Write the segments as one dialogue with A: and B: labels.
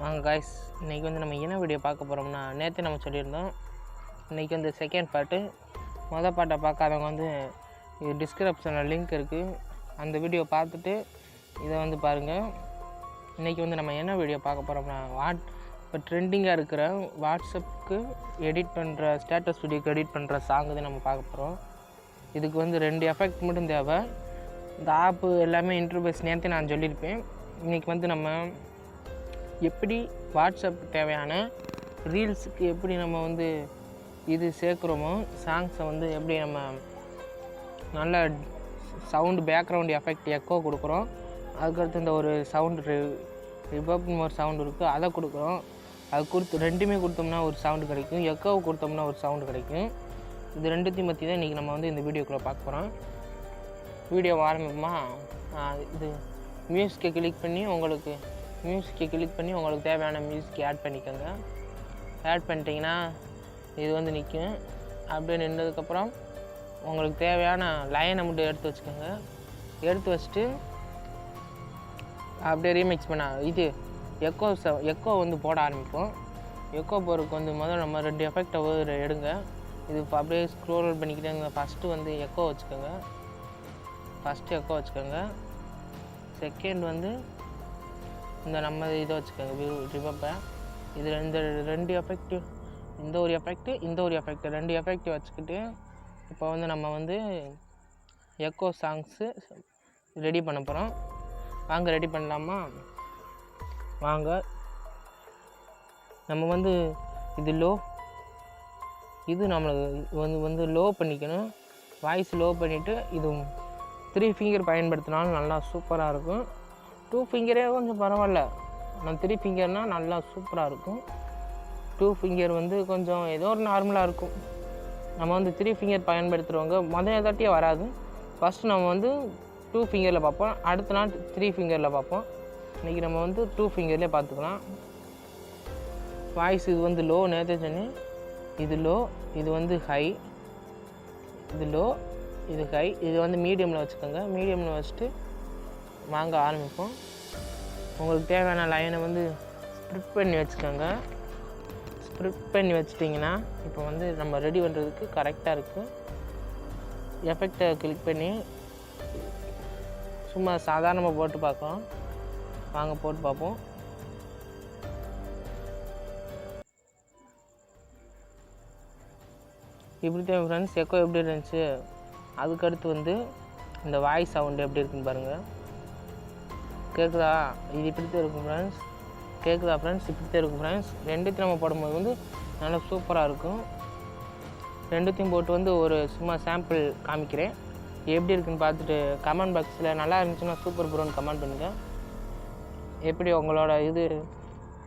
A: வாங்க காய்ஸ், இன்றைக்கி வந்து நம்ம என்ன வீடியோ பார்க்க போகிறோம்னா, நேற்று நம்ம சொல்லியிருந்தோம். இன்றைக்கி வந்து செகண்ட் பார்ட்டு. மொதல் பார்ட்டை பார்க்காதவங்க வந்து இது டிஸ்கிரிப்ஷனில் லிங்க் இருக்குது, அந்த வீடியோ பார்த்துட்டு இதை வந்து பாருங்கள். இன்றைக்கி வந்து நம்ம என்ன வீடியோ பார்க்க போகிறோம்னா, இப்போ ட்ரெண்டிங்காக இருக்கிற வாட்ஸ்அப்புக்கு எடிட் பண்ணுற ஸ்டேட்டஸ் வீடியோக்கு எடிட் பண்ணுற சாங் தான் நம்ம பார்க்க போகிறோம். இதுக்கு வந்து 2 எஃபெக்ட் மட்டும் தேவை. இந்த ஆப்பு எல்லாமே இன்டர்ஃபேஸ் நேற்று நான் சொல்லியிருப்பேன். இன்றைக்கி வந்து நம்ம எப்படி வாட்ஸ்அப் தேவையான ரீல்ஸுக்கு எப்படி நம்ம வந்து இது சேர்க்குறோமோ, சாங்ஸை வந்து எப்படி நம்ம நல்ல சவுண்டு பேக்ரவுண்ட் எஃபெக்ட் எக்கோ கொடுக்குறோம். அதுக்கடுத்து இந்த ஒரு சவுண்டு ரிவர்ப்னு ஒரு சவுண்டு இருக்குது, அதை கொடுக்குறோம். அது கொடுத்து 2மே கொடுத்தோம்னா ஒரு சவுண்டு கிடைக்கும், எக்கோவை கொடுத்தோம்னா ஒரு சவுண்டு கிடைக்கும். இது 2த்தையும் பற்றி தான் இன்றைக்கி நம்ம வந்து இந்த வீடியோக்குள்ளே பார்க்க போகிறோம். வீடியோ ஆரம்பிக்குமா? இது மியூசிக்கை கிளிக் பண்ணி உங்களுக்கு தேவையான மியூசிக்கை ஆட் பண்ணிக்கோங்க. ஆட் பண்ணிட்டீங்கன்னா இது வந்து நிற்கும். அப்படியே நின்றதுக்கப்புறம் உங்களுக்கு தேவையான லைனை மட்டும் எடுத்து வச்சுக்கோங்க. எடுத்து வச்சுட்டு அப்படியே ரீமிக்ஸ் பண்ண இது எக்கோ வந்து போட ஆரம்பிப்போம். எக்கோ போகிறதுக்கு வந்து முதல்ல நம்ம 2 எஃபெக்டை எடுங்க. இது இப்போ அப்படியே ஸ்க்ரோல் பண்ணிக்கிட்டே ஃபஸ்ட்டு வந்து எக்கோ வச்சுக்கோங்க. செகண்ட் வந்து இந்த நம்ம இதை வச்சுக்கோங்க, ரிவர்பை. இதில் இந்த 2 எஃபெக்ட், இந்த ஒரு எஃபெக்ட் 2 எஃபெக்ட் வச்சுக்கிட்டு இப்போ வந்து நம்ம வந்து எக்கோ சாங்ஸு ரெடி பண்ண போகிறோம். வாங்க ரெடி பண்ணலாமா? வாங்க. நம்ம வந்து இது நம்மளுக்கு வந்து லோ பண்ணிக்கணும். வாய்ஸ் லோ பண்ணிவிட்டு இது 3 ஃபிங்கர் பயன்படுத்தினாலும் நல்லா சூப்பராக இருக்கும். 2 ஃபிங்கரே கொஞ்சம் பரவாயில்ல, நம்ம 3 ஃபிங்கர்னால் நல்லா சூப்பராக இருக்கும். 2 ஃபிங்கர் வந்து கொஞ்சம் ஏதோ ஒரு நார்மலாக இருக்கும். நம்ம வந்து 3 ஃபிங்கர் பயன்படுத்துகிறவங்க முதல் தாட்டியே வராது. ஃபஸ்ட்டு நம்ம வந்து 2 ஃபிங்கரில் பார்ப்போம், அடுத்த நாள் 3 ஃபிங்கரில் பார்ப்போம். இன்றைக்கி நம்ம வந்து 2 ஃபிங்கர்லேயே பார்த்துக்கலாம். வாய்ஸ் இது வந்து லோ, நேற்று சொன்னேன். இது லோ, இது வந்து ஹை. இது லோ, இது ஹை. இது வந்து மீடியமில் வச்சுக்கோங்க. மீடியமில் வச்சுட்டு வாங்க ஆரம்பிப்போம். உங்களுக்கு தேவையான லைனை வந்து ஸ்ப்ரிட் பண்ணி வச்சுக்கோங்க. ஸ்ப்ரிட் பண்ணி வச்சிட்டிங்கன்னா இப்போ வந்து நம்ம ரெடி பண்ணுறதுக்கு கரெக்டாக இருக்குது. எஃபெக்டை கிளிக் பண்ணி சும்மா சாதாரணமாக போட்டு பார்க்கலாம். வாங்க போட்டு பார்ப்போம். இப்படி தான் ஃப்ரெண்ட்ஸ் எக்கோ எப்படி இருந்துச்சு. அதுக்கடுத்து வந்து இந்த வாய்ஸ் சவுண்டு எப்படி இருக்குன்னு பாருங்கள். கேட்குதா? இது இப்படி தான் இருக்கும் ஃப்ரெண்ட்ஸ். கேட்குதா ஃப்ரெண்ட்ஸ்? இப்படி தான் இருக்கும் ஃப்ரெண்ட்ஸ். 2த்தையும் நம்ம போடும்போது வந்து நல்லா சூப்பராக இருக்கும். 2த்தையும் போட்டு வந்து ஒரு சும்மா சாம்பிள் காமிக்கிறேன். எப்படி இருக்குன்னு பார்த்துட்டு கமெண்ட் பாக்ஸில் நல்லா இருந்துச்சுன்னா சூப்பர் ப்ரோன்னு கமெண்ட் பண்ணுங்கள். எப்படி உங்களோட இது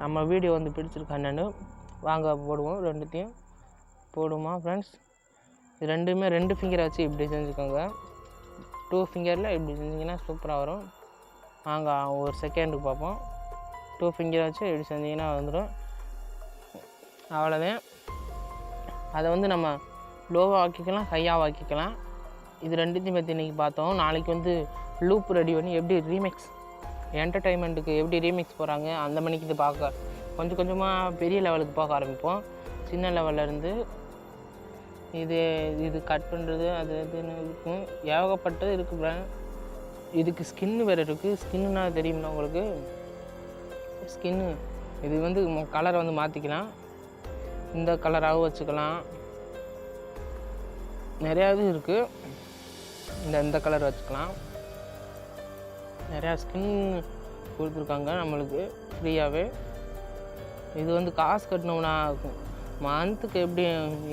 A: நம்ம வீடியோ வந்து பிடிச்சிருக்கான்னு வாங்க போடுவோம். 2த்தையும் போடுமா ஃப்ரெண்ட்ஸ்? இது 2மே 2 ஃபிங்கரை வச்சு இப்படி செஞ்சுக்கோங்க. 2 ஃபிங்கரில் இப்படி செஞ்சிங்கன்னா சூப்பராக வரும். வாங்க ஒரு செகண்டுக்கு பார்ப்போம். 2 ஃபிங்கரை வச்சு இப்படி செஞ்சிங்கன்னா வந்துடும். அவ்வளோதான். அதை வந்து நம்ம லோவாக ஆக்கிக்கலாம், ஹையாக ஆக்கிக்கலாம். இது 2த்தையும் பற்றி இன்றைக்கி பார்த்தோம். நாளைக்கு வந்து லூப் ரெடி பண்ணி எப்படி ரீமிக்ஸ் என்டர்டைன்மெண்ட்டுக்கு எப்படி ரீமிக்ஸ் போகிறாங்க அந்த மணிக்கு இது பார்க்க கொஞ்சம் கொஞ்சமாக பெரிய லெவலுக்கு போக ஆரம்பிப்போம். சின்ன லெவல்லேருந்து இது கட் பண்ணுறது அது இதுன்னு இருக்கும், ஏகப்பட்டது இருக்குது. இதுக்கு ஸ்கின்னு வேறு இருக்குது. ஸ்கின்னுனா தெரியும்னா உங்களுக்கு? ஸ்கின்னு இது வந்து கலரை வந்து மாற்றிக்கலாம். இந்த கலராகவும் வச்சுக்கலாம். நிறையா இது இருக்குது. இந்த கலர் வச்சுக்கலாம். நிறையா ஸ்கின் கொடுத்துருக்காங்க நம்மளுக்கு ஃப்ரீயாகவே. இது வந்து காசு கட்டணும்னா மந்த்துக்கு எப்படி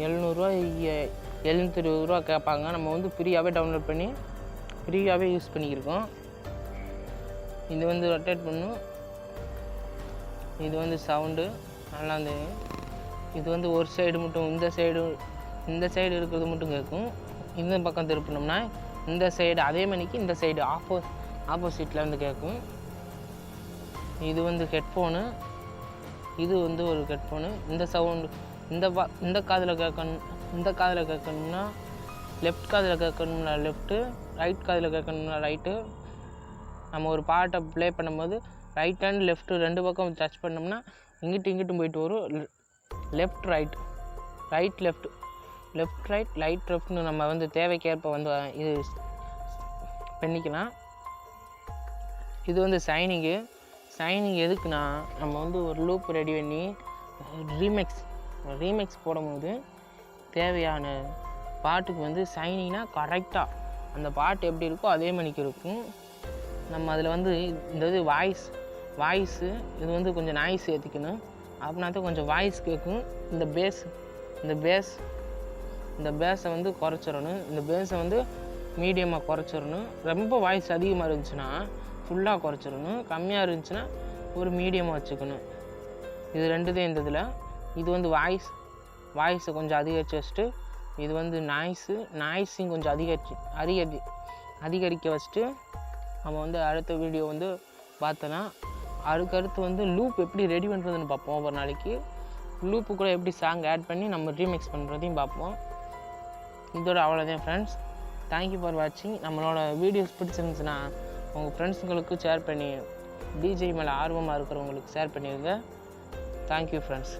A: 700 720 கேட்பாங்க. நம்ம வந்து ஃப்ரீயாகவே டவுன்லோட் பண்ணி ஃப்ரீயாகவே யூஸ் பண்ணிக்கிருக்கோம். இது வந்து ரொட்டேட் பண்ணும். இது வந்து சவுண்டு நல்லா இருந்தது. இது வந்து ஒரு சைடு மட்டும், இந்த சைடு இருக்கிறது மட்டும் கேட்கும். இந்த பக்கம் திருப்பினோம்னா இந்த சைடு அதே மணிக்கு இந்த சைடு ஆப்போசிட்டில் வந்து கேட்கும். இது வந்து ஹெட்ஃபோனு. இது வந்து ஒரு ஹெட்ஃபோனு. இந்த சவுண்டு இந்த காதில் கேட்கணும்னா லெஃப்ட் காதில் கேட்கணும்னா லெஃப்ட்டு, ரைட் காதில் கேட்கணும்னா ரைட்டு. நம்ம ஒரு பாட்டை ப்ளே பண்ணும்போது ரைட் அண்ட் லெஃப்ட்டு 2 பக்கம் டச் பண்ணோம்னா இங்கிட்டும் போயிட்டு வரும். Left right, right left, left right, right லெஃப்ட்னு நம்ம வந்து தேவைக்கேற்ப வந்து இது பண்ணிக்கலாம். இது வந்து சைனிங் எதுக்குன்னா, நம்ம வந்து ஒரு லூப் ரெடி பண்ணி ரீமிக்ஸ் போடும்போது தேவையான பாட்டுக்கு வந்து சைனிங்னா கரெக்டாக அந்த பாட்டு எப்படி இருக்கோ அதே மணிக்கு இருக்கும். நம்ம அதில் வந்து இந்த இது வாய்ஸு இது வந்து கொஞ்சம் நாய்ஸ் ஏற்றிக்கணும். அப்படின்னா தான் கொஞ்சம் வாய்ஸ் கேட்கும். இந்த பேஸை வந்து குறைச்சிடணும். இந்த பேஸை வந்து மீடியமாக குறைச்சிடணும். ரொம்ப வாய்ஸ் அதிகமாக இருந்துச்சுன்னா ஃபுல்லாக குறைச்சிடணும். கம்மியாக இருந்துச்சுன்னா ஒரு மீடியமாக வச்சுக்கணும். இது 2 தான் இந்த இதில். இது வந்து வாய்ஸை கொஞ்சம் அதிகரித்து வச்சுட்டு, இது வந்து நாய்ஸையும் கொஞ்சம் அதிகரிக்க வச்சுட்டு நம்ம வந்து அடுத்த வீடியோ வந்து பார்த்தோன்னா, அதுக்கடுத்து வந்து லூப் எப்படி ரெடி பண்ணுறதுன்னு பார்ப்போம். ஒவ்வொரு நாளைக்கு லூப்பு கூட எப்படி சாங் ஆட் பண்ணி நம்ம ரீமிக்ஸ் பண்ணுறதையும் பார்ப்போம். இதோட அவ்வளோதான் ஃப்ரெண்ட்ஸ். தேங்க்யூ ஃபார் வாட்சிங். நம்மளோட வீடியோஸ் பிடிச்சிருந்துச்சுன்னா உங்கள் ஃப்ரெண்ட்ஸுங்களுக்கு ஷேர் பண்ணி, டிஜே மேலே ஆர்வமாக இருக்கிறவங்களுக்கு ஷேர் பண்ணிடுங்க. Thank you friends.